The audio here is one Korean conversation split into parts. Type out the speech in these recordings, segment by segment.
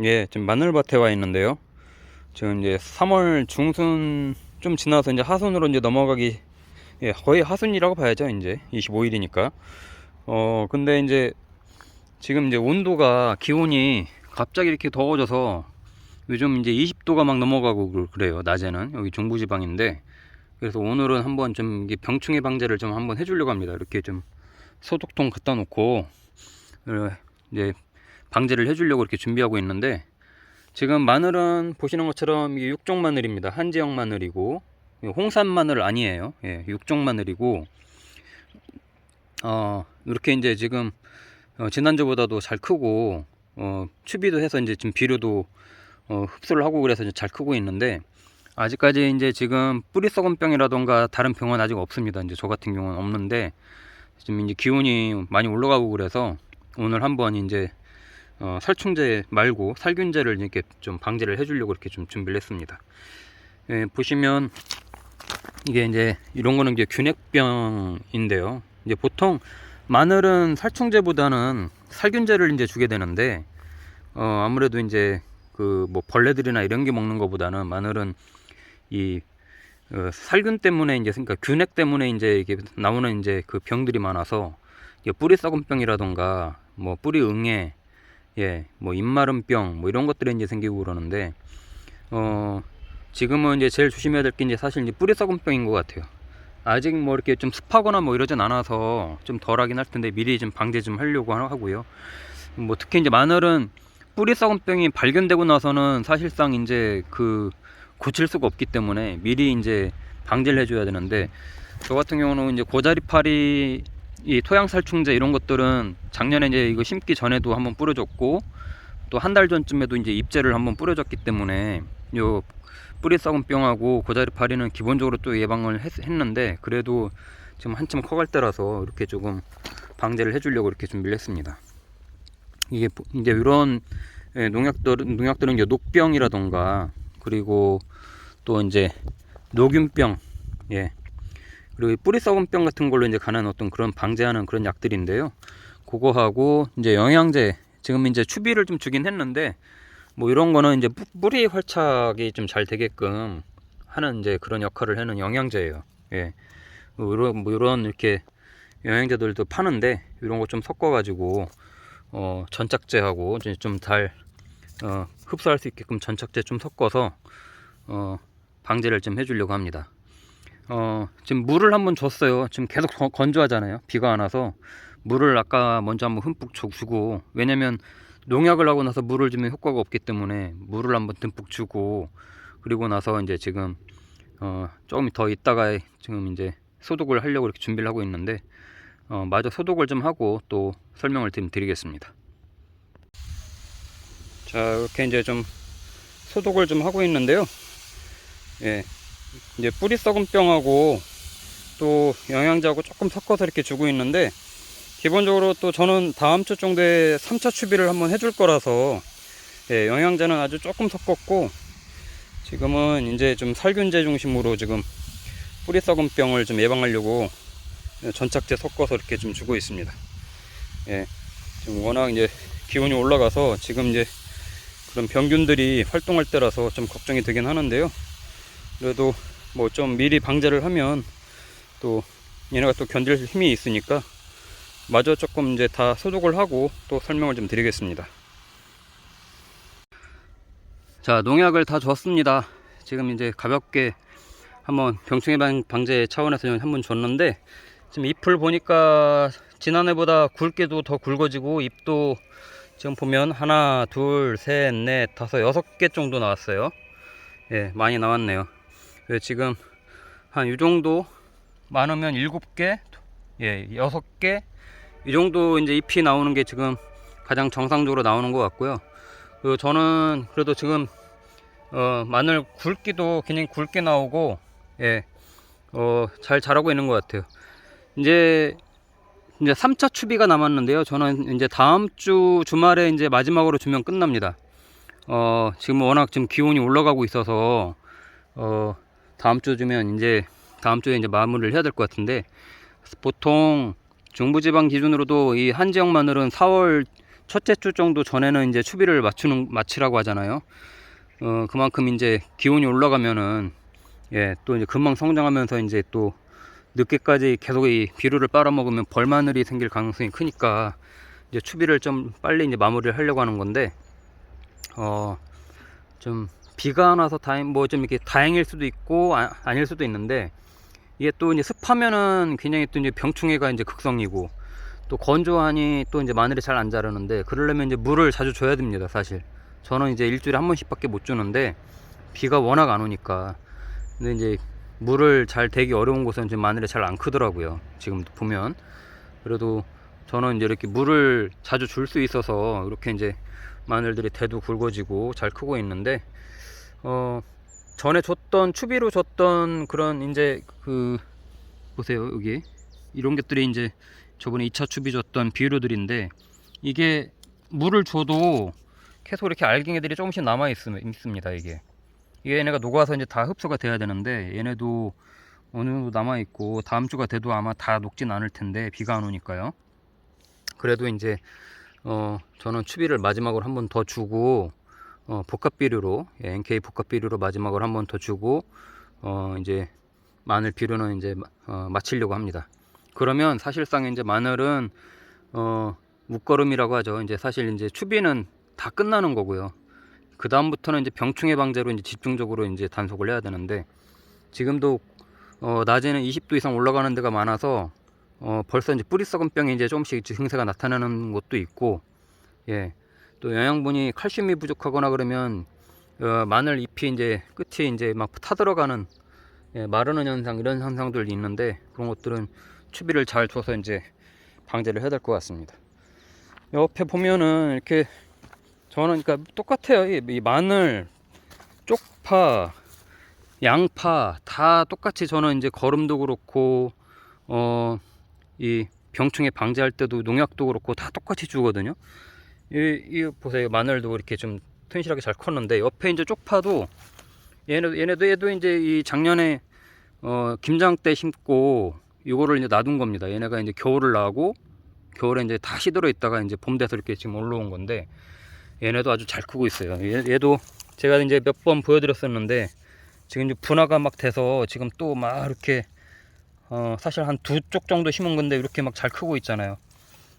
예, 지금 마늘밭에 와 있는데요. 지금 이제 3월 중순 좀 지나서 이제 하순으로 이제 넘어가기, 예, 거의 하순이라고 봐야죠. 이제 25일이니까. 근데 이제 지금 이제 온도가, 기온이 갑자기 이렇게 더워져서 요즘 이제 20도가 막 넘어가고 그래요. 낮에는. 여기 중부지방인데. 그래서 오늘은 한번 좀 이게 병충해 방제를 좀 한번 해주려고 합니다. 이렇게 좀 소독통 갖다 놓고, 이제 방제를 해주려고 이렇게 준비하고 있는데, 지금 마늘은 보시는 것처럼 이게 육종 마늘입니다. 한지역 마늘이고, 홍산 마늘 아니에요. 예, 육종 마늘이고, 이렇게 이제 지금 지난주보다도 잘 크고, 추비도 해서 이제 지금 비료도 흡수를 하고 그래서 이제 잘 크고 있는데, 아직까지 이제 지금 뿌리 썩은 병이라던가 다른 병은 아직 없습니다. 이제 저 같은 경우는 없는데, 지금 이제 기온이 많이 올라가고 그래서 오늘 한번 이제 살충제 말고 살균제를 이렇게 좀 방제를 해주려고 이렇게 좀 준비를 했습니다. 예, 보시면 이게 이제 이런 거는 이제 균핵병인데요. 이제 보통 마늘은 살충제보다는 살균제를 이제 주게 되는데, 아무래도 이제 그 뭐 벌레들이나 이런 게 먹는 것보다는 마늘은 이 살균 때문에 이제, 그러니까 균핵 때문에 이제 이게 나오는 이제 그 병들이 많아서, 뿌리 썩은 병이라던가 뭐 뿌리 응애, 예, 뭐 입마름병 뭐 이런 것들이 이제 생기고 그러는데, 지금은 이제 제일 조심해야 될 게 이제 사실 이제 뿌리 썩은 병인 것 같아요. 아직 뭐 이렇게 좀 습하거나 뭐 이러진 않아서 좀 덜하긴 할 텐데 미리 좀 방제 좀 하려고 하고요. 뭐 특히 이제 마늘은 뿌리 썩은 병이 발견되고 나서는 사실상 이제 그 고칠 수가 없기 때문에 미리 이제 방제를 해줘야 되는데, 저 같은 경우는 이제 고자리파리, 이 토양 살충제 이런 것들은 작년에 이제 이거 심기 전에도 한번 뿌려줬고, 또 한 달 전쯤에도 이제 잎제를 한번 뿌려줬기 때문에 요 뿌리 썩은 병하고 고자리파리는 기본적으로 또 예방을 했는데, 그래도 지금 한참 커갈 때라서 이렇게 조금 방제를 해주려고 이렇게 준비를 했습니다. 이게 이제 이런 농약들은 이제 녹병이라던가, 그리고 또 이제 녹균병, 예, 그리고 뿌리 썩은 병 같은 걸로 이제 가는 어떤 그런 방제하는 그런 약들인데요. 그거하고 이제 영양제, 지금 이제 추비를 좀 주긴 했는데, 뭐 이런 거는 이제 뿌리 활착이 좀 잘 되게끔 하는 이제 그런 역할을 하는 영양제예요. 예. 뭐 이런 이렇게 영양제들도 파는데, 이런 거 좀 섞어가지고 전착제하고 좀 잘 흡수할 수 있게끔 전착제 좀 섞어서 방제를 좀 해주려고 합니다. 지금 물을 한번 줬어요. 지금 계속 건조하잖아요. 비가 안 와서 물을 아까 먼저 한번 흠뻑 주고, 왜냐면 농약을 하고 나서 물을 주면 효과가 없기 때문에 물을 한번 듬뿍 주고, 그리고 나서 이제 지금 조금 더 있다가 지금 이제 소독을 하려고 이렇게 준비를 하고 있는데, 마저 소독을 좀 하고 또 설명을 좀 드리겠습니다. 자, 이렇게 이제 좀 소독을 좀 하고 있는데요. 예, 이제 뿌리 썩은 병하고 또 영양제하고 조금 섞어서 이렇게 주고 있는데, 기본적으로 또 저는 다음 주 정도에 3차 추비를 한번 해줄 거라서, 예, 영양제는 아주 조금 섞었고, 지금은 이제 좀 살균제 중심으로 지금 뿌리 썩은 병을 좀 예방하려고 전착제 섞어서 이렇게 좀 주고 있습니다. 예, 지금 워낙 이제 기온이 올라가서 지금 이제 그런 병균들이 활동할 때라서 좀 걱정이 되긴 하는데요. 그래도 뭐 좀 미리 방제를 하면 또 얘네가 또 견딜 힘이 있으니까 마저 조금 이제 다 소독을 하고 또 설명을 좀 드리겠습니다. 자, 농약을 다 줬습니다. 지금 이제 가볍게 한번 병충해 방제 차원에서 한번 줬는데, 지금 잎을 보니까 지난해보다 굵게도 더 굵어지고, 잎도 지금 보면 하나, 둘, 셋, 넷, 다섯, 6개 정도 나왔어요. 예, 많이 나왔네요. 지금 한 이 정도 많으면 7개, 예, 6개, 이 정도 이제 잎이 나오는 게 지금 가장 정상적으로 나오는 것 같고요. 그리고 저는 그래도 지금 마늘 굵기도 그냥 굵게 나오고, 예, 잘 자라고 있는 것 같아요. 이제 3차 추비가 남았는데요. 저는 이제 다음 주 주말에 이제 마지막으로 주면 끝납니다. 지금 워낙 지금 기온이 올라가고 있어서 다음 주 주면 이제 다음 주에 이제 마무리를 해야 될 것 같은데, 보통 중부지방 기준으로도 이 한지역 마늘은 4월 첫째 주 정도 전에는 이제 추비를 마치라고 하잖아요. 그만큼 이제 기온이 올라가면은 예, 또 이제 금방 성장하면서 이제 또 늦게까지 계속 이 비료를 빨아먹으면 벌마늘이 생길 가능성이 크니까 이제 추비를 좀 빨리 이제 마무리를 하려고 하는 건데, 좀 비가 안 와서 뭐 좀 이렇게 다행일 수도 있고 아닐 수도 있는데, 이게 또 이제 습하면은 굉장히 또 이제 병충해가 이제 극성이고, 또 건조하니 또 이제 마늘이 잘 안 자라는데, 그러려면 이제 물을 자주 줘야 됩니다. 사실 저는 이제 일주일에 한 번씩밖에 못 주는데 비가 워낙 안 오니까. 근데 이제 물을 잘 대기 어려운 곳은 지금 마늘이 잘 안 크더라고요. 지금 보면. 그래도 저는 이제 이렇게 물을 자주 줄 수 있어서 이렇게 이제 마늘들이 대도 굵어지고 잘 크고 있는데, 전에 추비로 줬던 그런 이제 보세요. 여기 이런 것들이 이제 저번에 2차 추비 줬던 비료들인데, 이게 물을 줘도 계속 이렇게 알갱이들이 조금씩 남아 있습니다. 이게 얘네가 녹아서 이제 다 흡수가 돼야 되는데, 얘네도 어느 정도 남아 있고 다음 주가 돼도 아마 다 녹진 않을 텐데, 비가 안 오니까요. 그래도 이제 저는 추비를 마지막으로 한 번 더 주고, 복합 비료로, NK 복합 비료로 마지막으로 한 번 더 주고, 이제 마늘 비료는 이제 마치려고 합니다. 그러면 사실상 이제 마늘은 묶거름이라고 하죠. 이제 사실 이제 추비는 다 끝나는 거고요. 그 다음부터는 이제 병충해 방제로 이제 집중적으로 이제 단속을 해야 되는데, 지금도 낮에는 20도 이상 올라가는 데가 많아서 벌써 이제 뿌리 썩은 병이 이제 조금씩 증세가 나타나는 곳도 있고, 예, 또 영양분이 칼슘이 부족하거나 그러면 마늘 잎이 이제 끝이 이제 막 타들어가는, 예, 마르는 현상, 이런 현상들이 있는데, 그런 것들은 추비를 잘 줘서 이제 방제를 해야 될 것 같습니다. 옆에 보면은 이렇게 저는 그러니까 똑같아요. 이 마늘, 쪽파, 양파 다 똑같이 저는 이제 거름도 그렇고 이 병충해 방제할 때도 농약도 그렇고 다 똑같이 주거든요. 이 보세요. 마늘도 이렇게 좀 튼실하게 잘 컸는데, 옆에 이제 쪽파도 얘도 이제 이 작년에 김장 때 심고 이거를 이제 놔둔 겁니다. 얘네가 이제 겨울을 나고 겨울에 이제 다 시들어 있다가 이제 봄 돼서 이렇게 지금 올라온 건데, 얘네도 아주 잘 크고 있어요. 얘도 제가 이제 몇 번 보여드렸었는데, 지금 이제 분화가 막 돼서 지금 또 막 이렇게 사실 한 2쪽 정도 심은 건데 이렇게 막 잘 크고 있잖아요.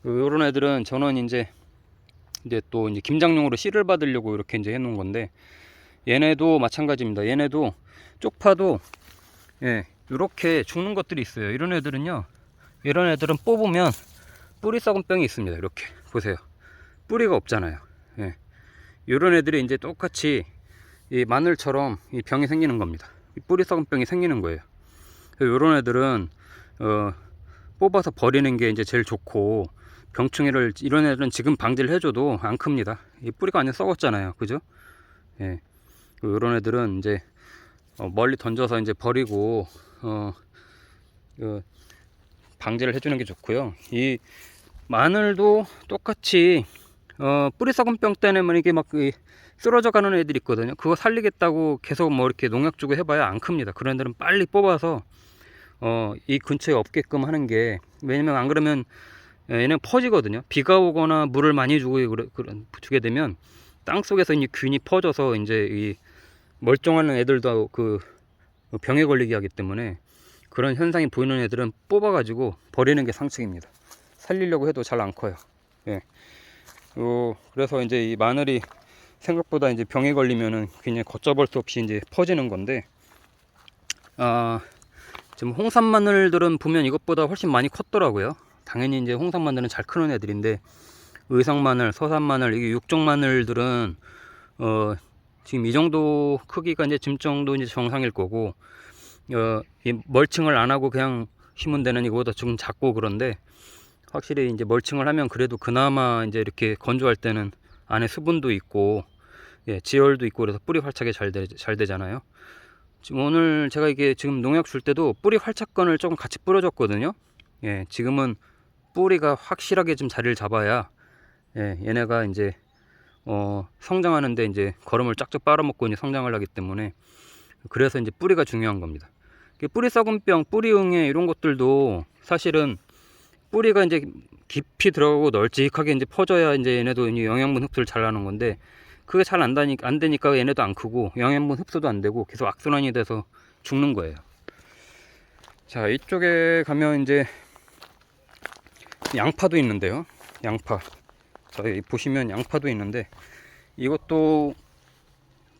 요런 애들은 저는 이제 또 이제 김장용으로 씨를 받으려고 이렇게 이제 해놓은 건데, 얘네도 마찬가지입니다. 얘네도 쪽파도 예, 이렇게 죽는 것들이 있어요. 이런 애들은요, 이런 애들은 뽑으면 뿌리 썩은 병이 있습니다. 이렇게 보세요. 뿌리가 없잖아요. 예, 이런 애들이 이제 똑같이 이 마늘처럼 이 병이 생기는 겁니다. 이 뿌리 썩은 병이 생기는 거예요. 이런 애들은 뽑아서 버리는 게 이제 제일 좋고, 병충해를 이런 애들은 지금 방제를 해줘도 안 큽니다. 이 뿌리가 완전 썩었잖아요. 그죠? 예, 이런 애들은 이제 멀리 던져서 이제 버리고 방제를 해주는 게 좋고요. 이 마늘도 똑같이 뿌리 썩은 병 때문에 이게 막 쓰러져 가는 애들이 있거든요. 그거 살리겠다고 계속 뭐 이렇게 농약 주고 해봐야 안 큽니다. 그런 애들은 빨리 뽑아서 이 근처에 없게끔 하는 게, 왜냐면 안 그러면 얘는 퍼지거든요. 비가 오거나 물을 많이 주게 되면 땅 속에서 이제 균이 퍼져서 이제 이 멀쩡한 애들도 그 병에 걸리게 하기 때문에, 그런 현상이 보이는 애들은 뽑아가지고 버리는 게 상책입니다. 살리려고 해도 잘 안 커요. 예. 그래서 이제 이 마늘이 생각보다 이제 병에 걸리면은 그냥 걷잡을 수 없이 이제 퍼지는 건데, 지금 홍산 마늘들은 보면 이것보다 훨씬 많이 컸더라고요. 당연히 이제 홍산 마늘은 잘 크는 애들인데, 의성 마늘, 서산 마늘, 이게 육종 마늘들은 지금 이 정도 크기가 이제 지금 정도 이제 정상일 거고, 이 멀칭을 안 하고 그냥 심은 데는 이거보다 좀 작고, 그런데 확실히 이제 멀칭을 하면 그래도 그나마 이제 이렇게 건조할 때는 안에 수분도 있고, 예, 지열도 있고, 그래서 뿌리 활착이 잘 되잖아요. 지금 오늘 제가 이게 지금 농약 줄 때도 뿌리 활착건을 조금 같이 뿌려줬거든요. 예, 지금은 뿌리가 확실하게 좀 자리를 잡아야, 예, 얘네가 이제 성장하는데 이제 거름을 쫙쫙 빨아먹고 이제 성장을 하기 때문에, 그래서 이제 뿌리가 중요한 겁니다. 뿌리 썩은 병, 뿌리 응애 이런 것들도 사실은 뿌리가 이제 깊이 들어가고 널찍하게 이제 퍼져야 이제 얘네도 이제 영양분 흡수를 잘 하는 건데, 그게 잘 안 되니까 얘네도 안 크고 영양분 흡수도 안 되고 계속 악순환이 돼서 죽는 거예요. 자, 이쪽에 가면 이제 양파도 있는데요. 양파. 저희 보시면 양파도 있는데, 이것도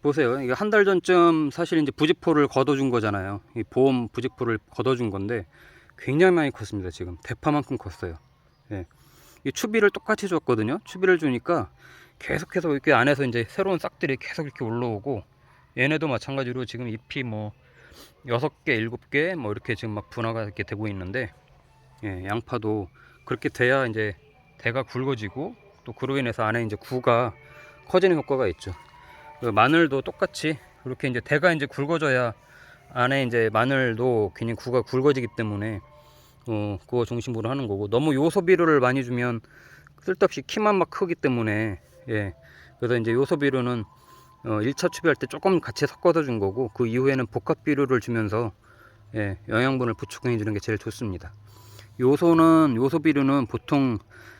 보세요. 이거 한 달 전쯤 사실 이제 부직포를 걷어준 거잖아요. 이 보험 부직포를 걷어준 건데 굉장히 많이 컸습니다. 지금 대파만큼 컸어요. 예. 이 추비를 똑같이 줬거든요. 추비를 주니까 계속해서 이렇게 안에서 이제 새로운 싹들이 계속 이렇게 올라오고, 얘네도 마찬가지로 지금 잎이 뭐 6개, 7개 뭐 이렇게 지금 막 분화가 이렇게 되고 있는데, 예, 양파도 그렇게 돼야 이제 대가 굵어지고, 또 그로 인해서 안에 이제 구가 커지는 효과가 있죠. 마늘도 똑같이 이렇게 이제 대가 이제 굵어져야 안에 이제 마늘도 괜히 구가 굵어지기 때문에 그거 중심으로 하는 거고, 너무 요소 비료를 많이 주면 쓸데없이 키만 막 크기 때문에, 예, 그래서 이제 요소 비료는 1차 추비할 때 조금 같이 섞어서 준 거고, 그 이후에는 복합 비료를 주면서, 예, 영양분을 보충해 주는 게 제일 좋습니다. 요소 비료는 보통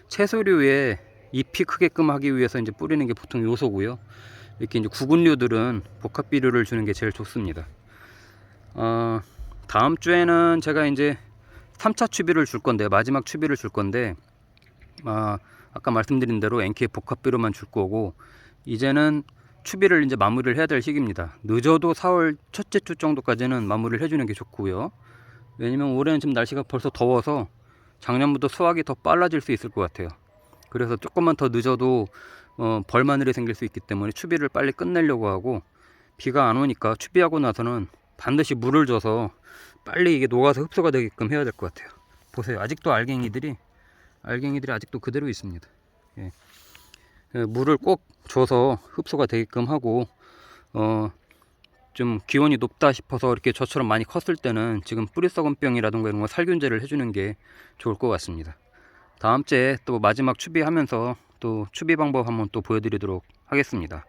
채소류에 잎이 크게끔 하기 위해서 이제 뿌리는 게 보통 요소고요. 이렇게 이제 구근류들은 복합 비료를 주는 게 제일 좋습니다. 다음 주에는 제가 이제 3차 추비를 줄 건데, 마지막 추비를 줄 건데, 아까 말씀드린 대로 NK 복합 비료만 줄 거고, 이제는 추비를 이제 마무리를 해야 될 시기입니다. 늦어도 4월 첫째 주 정도까지는 마무리를 해주는 게 좋고요. 왜냐면 올해는 지금 날씨가 벌써 더워서 작년보다 수확이 더 빨라질 수 있을 것 같아요. 그래서 조금만 더 늦어도 벌마늘이 생길 수 있기 때문에 추비를 빨리 끝내려고 하고, 비가 안 오니까 추비하고 나서는 반드시 물을 줘서 빨리 이게 녹아서 흡수가 되게끔 해야 될 것 같아요. 보세요, 아직도 알갱이들이 아직도 그대로 있습니다. 예. 물을 꼭 줘서 흡수가 되게끔 하고, 좀 기온이 높다 싶어서 이렇게 저처럼 많이 컸을 때는 지금 뿌리썩은병이라든가 이런 거 살균제를 해주는 게 좋을 것 같습니다. 다음 주에 또 마지막 추비하면서 또 추비 방법 한번 또 보여드리도록 하겠습니다.